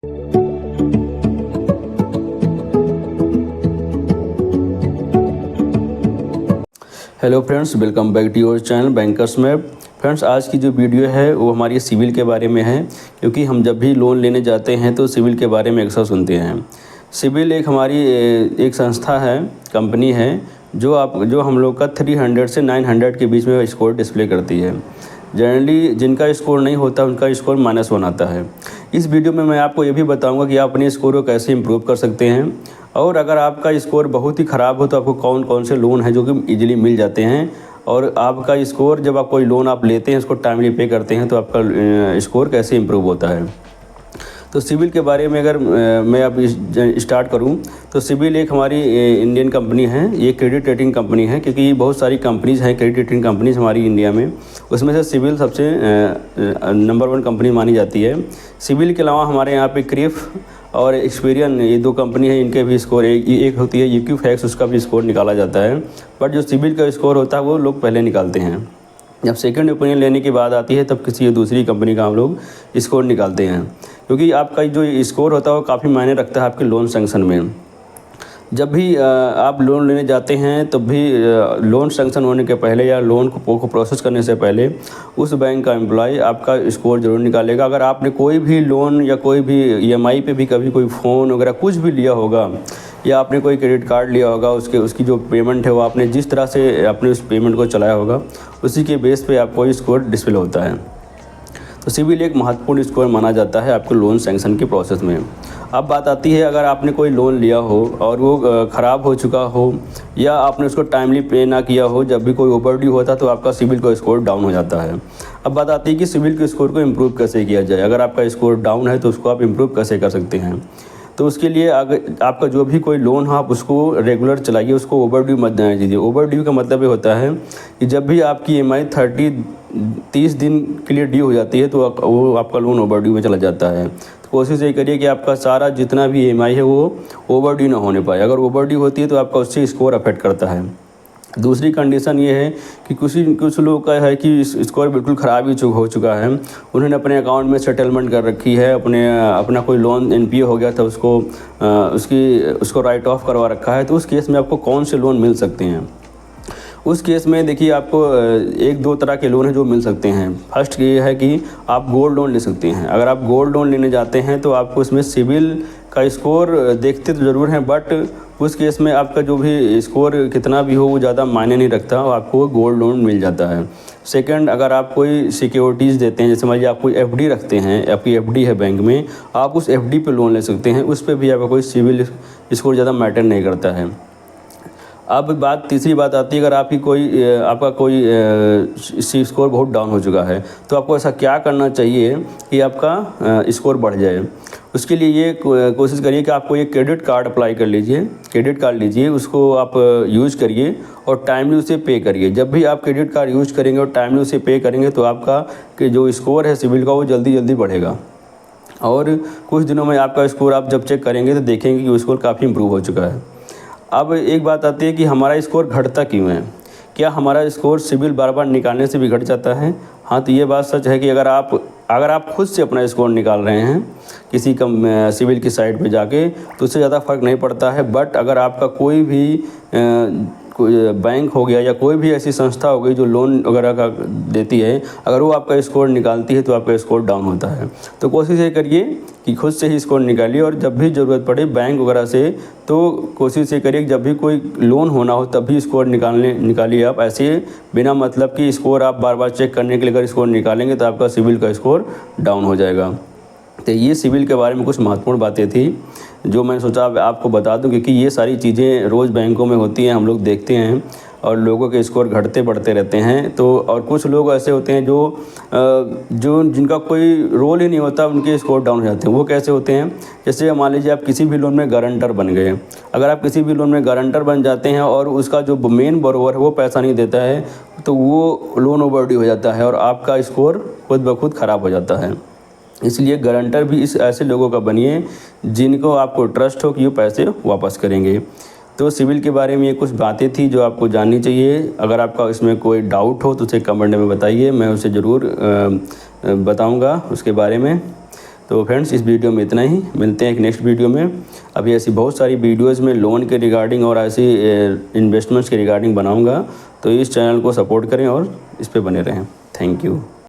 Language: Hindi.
Hello friends, welcome back to your channel bankers map. Friends, आज की जो वीडियो है वो हमारी सिविल के बारे में है, क्योंकि हम जब भी लोन लेने जाते हैं तो सिविल के बारे में अक्सर सुनते हैं। सिविल एक हमारी एक संस्था है, कंपनी है, जो हम लोग का 300 से 900 के बीच में स्कोर डिस्प्ले करती है। जनरली जिनका स्कोर नहीं होता उनका स्कोर -1 आता है। इस वीडियो में मैं आपको ये भी बताऊंगा कि आप अपने स्कोर को कैसे इम्प्रूव कर सकते हैं, और अगर आपका स्कोर बहुत ही ख़राब हो तो आपको कौन कौन से लोन हैं जो कि ईजिली मिल जाते हैं, और आपका स्कोर जब आप कोई लोन आप लेते हैं उसको टाइमली पे करते हैं तो आपका स्कोर कैसे इम्प्रूव होता है। तो सिविल के बारे में अगर मैं अब स्टार्ट करूं तो सिविल एक हमारी इंडियन कंपनी है। ये क्रेडिट रेटिंग कंपनी है, क्योंकि बहुत सारी कंपनीज़ हैं क्रेडिट रेटिंग कंपनीज़ हमारी इंडिया में, उसमें से सिविल सबसे नंबर 1 कंपनी मानी जाती है। सिविल के अलावा हमारे यहाँ पे क्रिफ और एक्सपीरियन, ये 2 कंपनी है, इनके भी स्कोर एक होती है इक्विफैक्स, उसका भी स्कोर निकाला जाता है। बट जो सिविल का स्कोर होता है वो लोग पहले निकालते हैं। जब सेकंड ओपिनियन लेने की बात आती है तब किसी दूसरी कंपनी का हम लोग स्कोर निकालते हैं, क्योंकि आपका जो स्कोर होता है वो काफ़ी मायने रखता है आपके लोन सैंक्शन में। जब भी आप लोन लेने जाते हैं तब भी लोन सैंक्शन होने के पहले या लोन को प्रोसेस करने से पहले उस बैंक का एम्प्लॉय आपका स्कोर ज़रूर निकालेगा। अगर आपने कोई भी लोन या कोई भी EMI पे भी कभी कोई फ़ोन वगैरह कुछ भी लिया होगा, या आपने कोई क्रेडिट कार्ड लिया होगा, उसकी जो पेमेंट है वो आपने जिस तरह से अपने उस पेमेंट को चलाया होगा उसी के बेस पे आपको स्कोर डिस्प्ले होता है। तो सिविल एक महत्वपूर्ण स्कोर माना जाता है आपके लोन सैंक्शन के प्रोसेस में। अब बात आती है, अगर आपने कोई लोन लिया हो और वो ख़राब हो चुका हो या आपने उसको टाइमली पे ना किया हो, जब भी कोई ओवरड्यू होता है तो आपका सिविल का स्कोर डाउन हो जाता है। अब बात आती है कि सिविल के स्कोर को इम्प्रूव कैसे किया जाए। अगर आपका स्कोर डाउन है तो उसको आप इम्प्रूव कैसे कर सकते हैं। तो उसके लिए अगर आपका जो भी कोई लोन हो आप उसको रेगुलर चलाइए, उसको ओवरड्यू मत देने दीजिए। ओवरड्यू का मतलब ये होता है कि जब भी आपकी EMI 30 दिन के लिए ड्यू हो जाती है तो वो आपका लोन ओवरड्यू में चला जाता है। तो कोशिश ये करिए कि आपका सारा जितना भी EMI है वो ओवरड्यू ना होने पाए। अगर ओवरड्यू होती है तो आपका उससे स्कोर अफेक्ट करता है। दूसरी कंडीशन ये है कि कुछ लोगों का है कि स्कोर बिल्कुल ख़राब ही हो चुका है, उन्होंने अपने अकाउंट में सेटलमेंट कर रखी है, अपना कोई लोन NPA हो गया था उसको राइट ऑफ करवा रखा है। तो उस केस में आपको कौन से लोन मिल सकते हैं। उस केस में देखिए, आपको 1-2 तरह के लोन हैं जो मिल सकते हैं। फर्स्ट ये है कि आप गोल्ड लोन ले सकते हैं। अगर आप गोल्ड लोन लेने जाते हैं तो आपको इसमें सिविल का स्कोर देखते तो ज़रूर हैं, बट उस केस में आपका जो भी स्कोर कितना भी हो वो ज़्यादा मायने नहीं रखता और आपको गोल्ड लोन मिल जाता है। सेकंड, अगर आप कोई सिक्योरिटीज़ देते हैं, जैसे मान लीजिए आप कोई FD रखते हैं, आपकी FD है बैंक में, आप उस FD पे लोन ले सकते हैं। उस पर भी आपका कोई सिविल स्कोर ज़्यादा मैटर नहीं करता है। अब तीसरी बात आती है, अगर आपका कोई सी स्कोर बहुत डाउन हो चुका है तो आपको ऐसा क्या करना चाहिए कि आपका स्कोर बढ़ जाए। उसके लिए ये कोशिश करिए कि आपको एक क्रेडिट कार्ड अप्लाई कर लीजिए, क्रेडिट कार्ड लीजिए, उसको आप यूज़ करिए और टाइमली उसे पे करिए। जब भी आप क्रेडिट कार्ड यूज़ करेंगे और टाइमली उसे पे करेंगे तो आपका जो स्कोर है सिविल का वो जल्दी जल्दी बढ़ेगा, और कुछ दिनों में आपका स्कोर आप जब चेक करेंगे तो देखेंगे कि वो स्कोर काफ़ी इम्प्रूव हो चुका है। अब एक बात आती है कि हमारा स्कोर घटता क्यों है। क्या हमारा स्कोर सिविल बार बार निकालने से भी घट जाता है? हाँ, तो ये बात सच है कि अगर आप खुद से अपना स्कोर निकाल रहे हैं किसी सिविल की साइट पे जाके तो उससे ज़्यादा फ़र्क नहीं पड़ता है। बट अगर आपका कोई भी कोई बैंक हो गया या कोई भी ऐसी संस्था हो गई जो लोन वगैरह का देती है, अगर वो आपका स्कोर निकालती है तो आपका स्कोर डाउन होता है। तो कोशिश ये करिए कि खुद से ही स्कोर निकालिए, और जब भी ज़रूरत पड़े बैंक वगैरह से तो कोशिश ये करिए कि जब भी कोई लोन होना हो तब भी स्कोर निकालिए आप। ऐसे बिना मतलब कि स्कोर आप बार बार चेक करने के लिए अगर स्कोर निकालेंगे तो आपका सिविल का स्कोर डाउन हो जाएगा। तो ये सिविल के बारे में कुछ महत्वपूर्ण बातें थी जो मैंने सोचा आपको बता दूं, क्योंकि ये सारी चीज़ें रोज़ बैंकों में होती हैं, हम लोग देखते हैं और लोगों के स्कोर घटते बढ़ते रहते हैं। तो और कुछ लोग ऐसे होते हैं जो जिनका कोई रोल ही नहीं होता, उनके स्कोर डाउन हो जाते हैं। वो कैसे होते हैं? जैसे मान लीजिए आप किसी भी लोन में गारंटर बन गए। अगर आप किसी भी लोन में गारंटर बन जाते हैं और उसका जो मेन बोरोवर है वो पैसा नहीं देता है तो वो लोन ओवरड्यू हो जाता है और आपका स्कोर खुद ब खुद ख़राब हो जाता है। इसलिए गारंटर भी ऐसे लोगों का बनिए जिनको आपको ट्रस्ट हो कि वो पैसे वापस करेंगे। तो सिविल के बारे में ये कुछ बातें थी जो आपको जाननी चाहिए। अगर आपका इसमें कोई डाउट हो तो उसे कमेंट में बताइए, मैं उसे ज़रूर बताऊंगा उसके बारे में। तो फ्रेंड्स इस वीडियो में इतना ही, मिलते हैं एक नेक्स्ट वीडियो में। अभी ऐसी बहुत सारी वीडियोज़ में लोन के रिगार्डिंग और ऐसी इन्वेस्टमेंट्स के रिगार्डिंग बनाऊँगा, तो इस चैनल को सपोर्ट करें और इस पर बने रहें। Thank you.